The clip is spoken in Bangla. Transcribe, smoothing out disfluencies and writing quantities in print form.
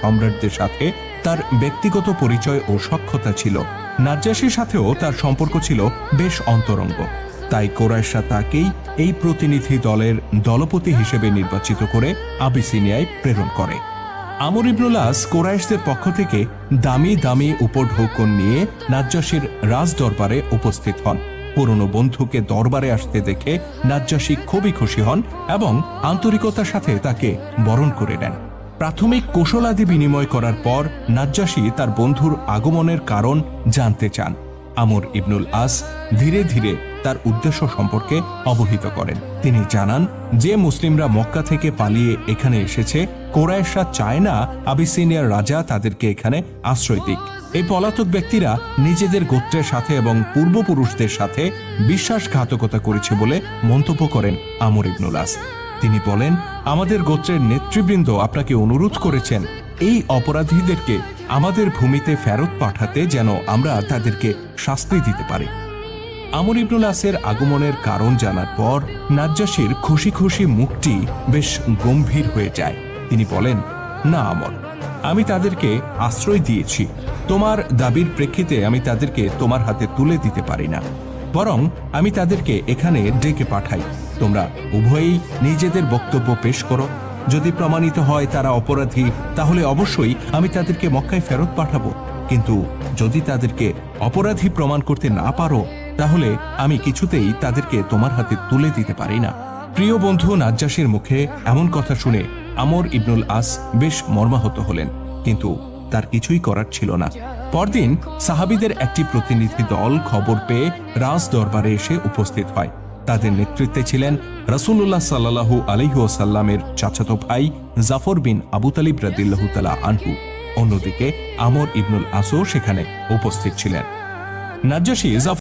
সম্রাটদের সাথে তার ব্যক্তিগত পরিচয় ও সখ্যতা ছিল। নাজ্জাশীর সাথেও তার সম্পর্ক ছিল বেশ অন্তরঙ্গ। তাই কুরাইশরা তাকেই এই প্রতিনিধি দলের দলপতি হিসেবে নির্বাচিত করে আবিসিনিয়ায় প্রেরণ করে। আমর ইবনুল আস কুরাইশদের পক্ষ থেকে দামি দামি উপঢৌকন নিয়ে নাজ্জাশীর রাজ দরবারে উপস্থিত হন। পুরনো বন্ধুকে দরবারে আসতে দেখে নাজ্জাশী খুবই খুশি হন এবং আন্তরিকতার সাথে তাকে বরণ করে নেন। প্রাথমিক কৌশলাদি বিনিময় করার পর নাজ্জাশী তার বন্ধুর আগমনের কারণ জানতে চান। আমর ইবনুল আস ধীরে ধীরে তার উদ্দেশ্য সম্পর্কে অবহিত করেন। তিনি জানান যে মুসলিমরা মক্কা থেকে পালিয়ে এখানে এসেছে, কুরাইশরা চায় না আবিসিনিয়ার রাজা তাদেরকে এখানে আশ্রয় দিক। এই পলাতক ব্যক্তিরা নিজেদের গোত্রের সাথে এবং পূর্বপুরুষদের সাথে বিশ্বাসঘাতকতা করেছে বলে মন্তব্য করেন আমর ইবনুল আস। তিনি বলেন, আমাদের গোত্রের নেতৃবৃন্দ আপনাকে অনুরোধ করেছেন এই অপরাধীদেরকে আমাদের ভূমিতে ফেরত পাঠাতে, যেন আমরা তাদেরকে শাস্তি দিতে পারি। আমর ইবনুল আসের আগমনের কারণ জানার পর নাজ্জাশীর খুশি খুশি মুখটি বেশ গম্ভীর হয়ে যায়। তিনি বলেন, না আমর, আমি তাদেরকে আশ্রয় দিয়েছি। তোমার দাবির প্রেক্ষিতে আমি তাদেরকে তোমার হাতে তুলে দিতে পারি না, বরং আমি তাদেরকে এখানে ডেকে পাঠাই। তোমরা উভয়েই নিজেদের বক্তব্য পেশ করো। যদি প্রমাণিত হয় তারা অপরাধী, তাহলে অবশ্যই আমি তাদেরকে মক্কায় ফেরত পাঠাবো। কিন্তু যদি তাদেরকে অপরাধী প্রমাণ করতে না পারো, তাহলে আমি কিছুতেই তাদেরকে তোমার হাতে তুলে দিতে পারি না। প্রিয় বন্ধু নাজ্জাশীর মুখে এমন কথা শুনে আমর ইবনুল আস বেশ মর্মাহত হলেন, কিন্তু তার কিছুই করার ছিল না। পরদিন সাহাবীদের একটি প্রতিনিধি দল খবর পেয়ে রাজ দরবারে এসে উপস্থিত হয়। তাদের নেতৃত্বে ছিলেন রাসূলুল্লাহ সাল্লাল্লাহু আলাইহি ওয়াসাল্লামের চাচাতো ভাই জাফর বিন আবু তালিব রাদিয়াল্লাহু তাআলা আনহু। অন্যদিকে আমর ইবনুল আসও সেখানে উপস্থিত ছিলেন। নাজ্জাশী